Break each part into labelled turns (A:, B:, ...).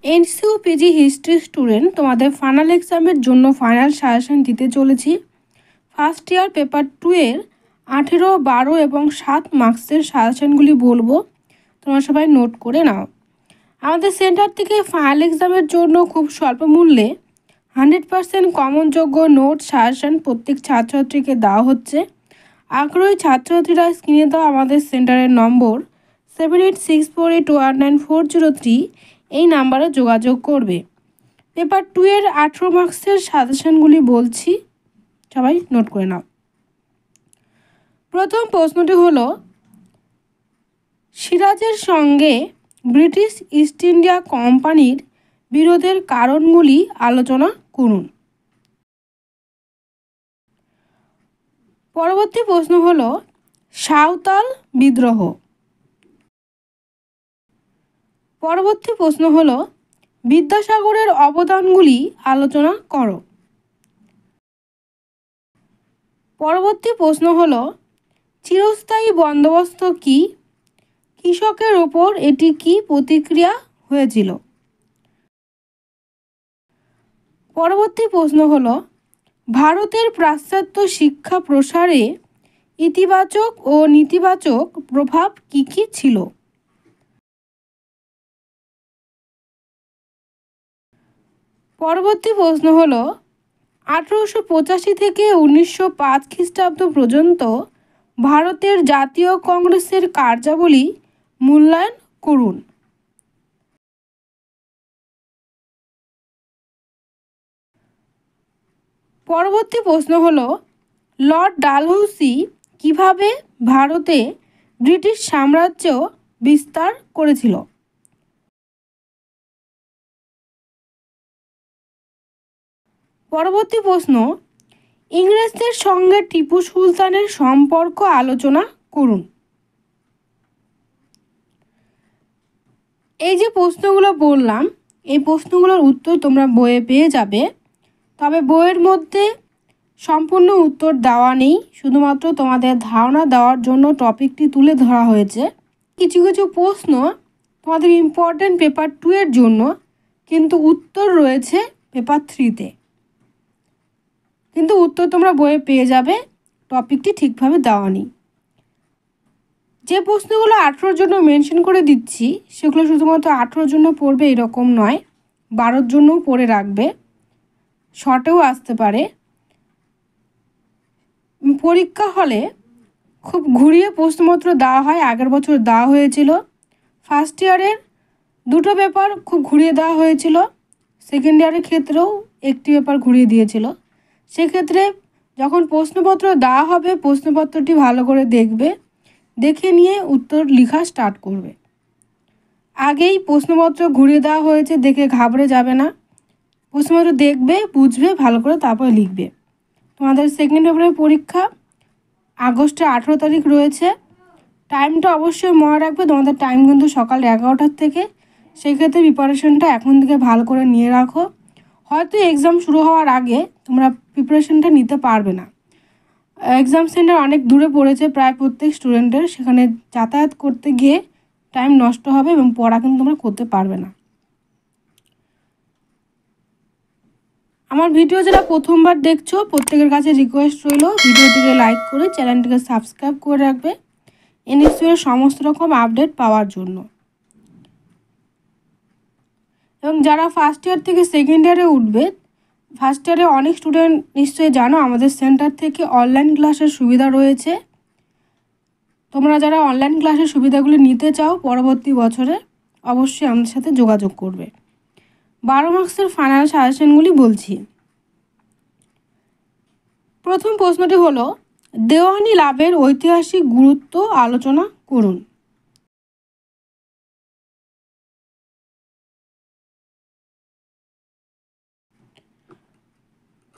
A: NCU PG history student তোমাদের final এক্সামের জন্য ফাইনাল সাজেশন দিতে চলেছি। ফার্স্ট ইয়ার পেপার 2 এর 18, 12 এবং 7 মার্কসের সাজেশনগুলি বলবো, তোমরা সবাই নোট করে নাও। আমাদের সেন্টার থেকে ফাইনাল এক্সামের জন্য খুব স্বল্প মূল্যে 100% কমনযোগ্য নোট সাজেশন প্রত্যেক ছাত্রছাত্রীকে দেওয়া হচ্ছে। আগ্রহী ছাত্রছাত্রীরা স্ক্রিনে দেওয়া আমাদের সেন্টারের নম্বর 7864819403 এই নাম্বারে যোগাযোগ করবে। পেপার 2 এর 18 মার্কসের সাজেশনগুলি বলছি, সবাই নোট করে নাও। প্রথম প্রশ্নটি হলো, সিরাজের সঙ্গে ব্রিটিশ ইস্ট ইন্ডিয়া কোম্পানির বিরোধের কারণগুলি আলোচনা করুন। পরবর্তী প্রশ্ন হলো, সাঁওতাল বিদ্রোহ। পরবর্তী প্রশ্ন হলো, বিদ্যাসাগরের অবদানগুলি আলোচনা করো। পরবর্তী প্রশ্ন হলো, চিরস্থায়ী বন্দোবস্ত কি? কৃষকের ওপর এটি কি প্রতিক্রিয়া হয়েছিল? পরবর্তী প্রশ্ন হলো, ভারতের পাশ্চাত্য শিক্ষা প্রসারে ইতিবাচক ও নেতিবাচক প্রভাব কি কি ছিল? পরবর্তী প্রশ্ন হলো, 1885 থেকে 1905 খ্রিস্টাব্দ পর্যন্ত ভারতের জাতীয় কংগ্রেসের কার্যাবলী মূল্যায়ন করুন। পরবর্তী প্রশ্ন হলো, লর্ড ডালহৌসি কিভাবে ভারতে ব্রিটিশ সাম্রাজ্য বিস্তার করেছিল? পরবর্তী প্রশ্ন, ইংরেজদের সঙ্গে টিপু সুলতানের সম্পর্ক আলোচনা করুন। এই যে প্রশ্নগুলো বললাম, এই প্রশ্নগুলোর উত্তর তোমরা বইয়ে পেয়ে যাবে, তবে বইয়ের মধ্যে সম্পূর্ণ উত্তর দেওয়া নেই, শুধুমাত্র তোমাদের ধারণা দেওয়ার জন্য টপিকটি তুলে ধরা হয়েছে। কিছু কিছু প্রশ্ন তোমাদের ইম্পর্টেন্ট পেপার 2 এর জন্য, কিন্তু উত্তর রয়েছে পেপার 3-তে। কিন্তু উত্তর তোমরা বইয়ে পেয়ে যাবে, টপিকটি ঠিকভাবে দেওয়া নেই। যে প্রশ্নগুলো 18-র জন্য মেনশন করে দিচ্ছি, সেগুলো শুধুমাত্র 18-র জন্য পড়বে এরকম নয়, 12-র জন্যও পড়ে রাখবে, শর্টেও আসতে পারে। পরীক্ষা হলে খুব ঘুরিয়ে প্রশ্নপত্র দেওয়া হয়, আগের বছর দেওয়া হয়েছিল। ফার্স্ট ইয়ারের 2টো পেপার খুব ঘুরিয়ে দেওয়া হয়েছিল, সেকেন্ড ইয়ারের ক্ষেত্রেও একটি পেপার ঘুরিয়ে দিয়েছিল। সেক্ষেত্রে যখন প্রশ্নপত্র দেওয়া হবে, প্রশ্নপত্রটি ভালো করে দেখবে, দেখে নিয়ে উত্তর লেখা স্টার্ট করবে। আগেই প্রশ্নপত্র ঘুরিয়ে দেওয়া হয়েছে দেখে ঘাবড়ে যাবে না, প্রশ্নপত্র দেখবে, বুঝবে, ভালো করে তারপরে লিখবে। তোমাদের সেকেন্ড পেপারের পরীক্ষা আগস্টের 18 তারিখ রয়েছে। টাইমটা অবশ্যই মনে রাখবে, তোমাদের টাইম কিন্তু সকাল 11টার থেকে। সেক্ষেত্রে প্রিপারেশনটা এখন থেকে ভালো করে নিয়ে রাখো। হয়তো এক্সাম শুরু হওয়ার আগে তোমরা প্রিপারেশনটা নিতে পারবে না, এক্সাম সেন্টার অনেক দূরে পড়েছে প্রায় প্রত্যেক স্টুডেন্টের, সেখানে যাতায়াত করতে গিয়ে টাইম নষ্ট হবে এবং পড়া কিন্তু তোমরা করতে পারবে না। আমার ভিডিও যারা প্রথমবার দেখছো, প্রত্যেকের কাছে রিকোয়েস্ট রইল, ভিডিওটিকে লাইক করে চ্যানেলটিকে সাবস্ক্রাইব করে রাখবে এনএসইউ এর সমস্ত রকম আপডেট পাওয়ার জন্য। এবং যারা ফার্স্ট ইয়ার থেকে সেকেন্ড ইয়ারে উঠবে, ফার্স্ট ইয়ারে অনেক স্টুডেন্ট নিশ্চয়ই জানো আমাদের সেন্টার থেকে অনলাইন ক্লাসের সুবিধা রয়েছে। তোমরা যারা অনলাইন ক্লাসের সুবিধাগুলি নিতে চাও পরবর্তী বছরে, অবশ্যই আমাদের সাথে যোগাযোগ করবে। 12 মার্কসের ফাইনাল সাজেশনগুলি বলছি। প্রথম প্রশ্নটি হলো, দেওয়ানি লাভের ঐতিহাসিক গুরুত্ব আলোচনা করুন।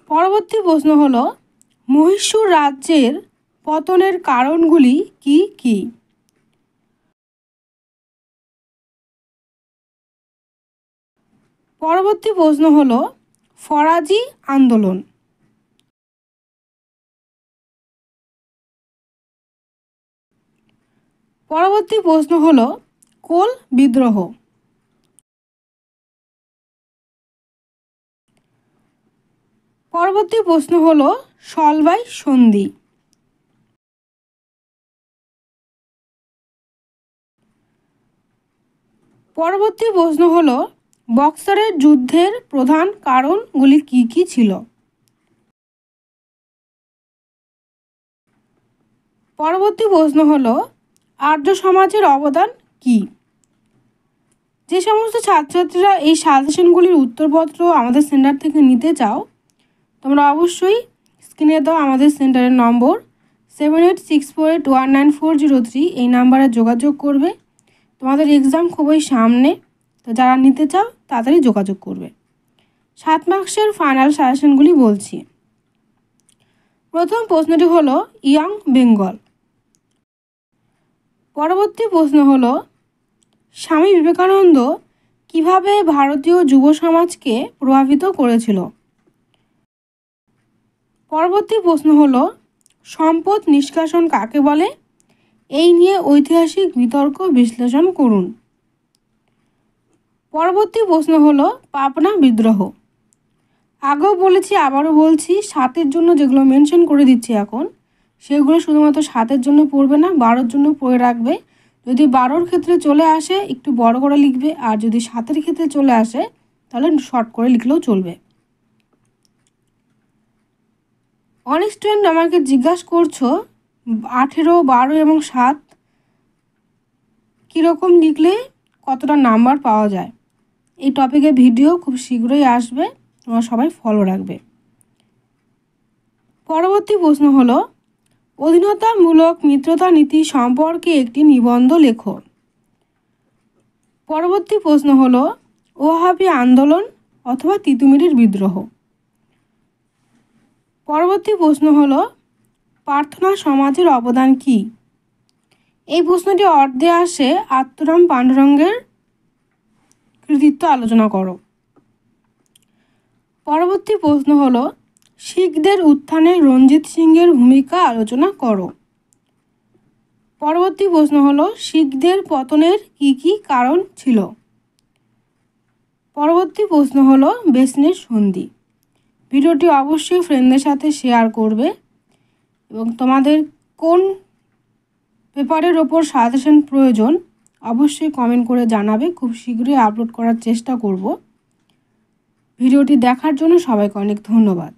A: পরবর্তী প্রশ্ন হলো, মহীশূর রাজ্যের পতনের কারণগুলি কি কি? পরবর্তী প্রশ্ন হলো, ফরাজি আন্দোলন। পরবর্তী প্রশ্ন হলো, কোল বিদ্রোহ। পরবর্তী প্রশ্ন হলো সলবাই সন্ধি। পরবর্তী প্রশ্ন হলো বক্সারের যুদ্ধের প্রধান কারণগুলি কি কি ছিল? পরবর্তী প্রশ্ন হলো আর্য সমাজের অবদান কি? যে সমস্ত ছাত্রছাত্রীরা এই সাজেশনগুলির উত্তরপত্র আমাদের সেন্টার থেকে নিতে চাও, তোমরা অবশ্যই স্ক্রিনে দাও আমাদের সেন্টারের নম্বর 7864819403 এই নাম্বারে যোগাযোগ করবে। তোমাদের এক্সাম খুবই সামনে, তো যারা নিতে চাও তাড়াতাড়ি যোগাযোগ করবে। 7 মার্কসের ফাইনাল সাজেশনগুলি বলছি। প্রথম প্রশ্নটি হলো ইয়ং বেঙ্গল। পরবর্তী প্রশ্ন হলো স্বামী বিবেকানন্দ কিভাবে ভারতীয় যুব সমাজকে প্রভাবিত করেছিল? পরবর্তী প্রশ্ন হলো সম্পদ নিষ্কাশন কাকে বলে? এই নিয়ে ঐতিহাসিক বিতর্ক বিশ্লেষণ করুন। পরবর্তী প্রশ্ন হলো পাবনা বিদ্রোহ। আগেও বলেছি, আবারও বলছি, 7-এর জন্য যেগুলো মেনশন করে দিচ্ছি এখন, সেগুলো শুধুমাত্র 7-এর জন্য পড়বে না, 12-এর জন্য পড়ে রাখবে। যদি 12-র ক্ষেত্রে চলে আসে একটু বড় করে লিখবে, আর যদি 7-এর ক্ষেত্রে চলে আসে তাহলে শর্ট করে লিখলেও চলবে। অনেক স্টুডেন্ট আমাকে জিজ্ঞাসা করছো 18, 12 এবং 7 কীরকম লিখলে কতটা নাম্বার পাওয়া যায়। এই টপিকে ভিডিও খুব শীঘ্রই আসবে, তোমরা সবাই ফলো রাখবে। পরবর্তী প্রশ্ন হলো অধীনতামূলক মিত্রতা নীতি সম্পর্কে একটি নিবন্ধ লেখো। পরবর্তী প্রশ্ন হলো ওয়াহাবি আন্দোলন অথবা তিতুমিরের বিদ্রোহ। পরবর্তী প্রশ্ন হলো প্রার্থনা সমাজের অবদান কি? এই প্রশ্নটি অর্ধে আসে আত্মরাম পাণ্ডুরঙ্গের কৃতিত্ব আলোচনা করো। পরবর্তী প্রশ্ন হলো শিখদের উত্থানে রঞ্জিত সিংয়ের ভূমিকা আলোচনা করো। পরবর্তী প্রশ্ন হলো শিখদের পতনের কি কি কারণ ছিল? পরবর্তী প্রশ্ন হলো বেসনের সন্ধি। ভিডিওটি অবশ্যই ফ্রেন্ডদের সাথে শেয়ার করবে এবং তোমাদের কোন পেপারের ওপর সাজেশন প্রয়োজন অবশ্যই কমেন্ট করে জানাবে। খুব শীঘ্রই আপলোড করার চেষ্টা করব। ভিডিওটি দেখার জন্য সবাইকে অনেক ধন্যবাদ।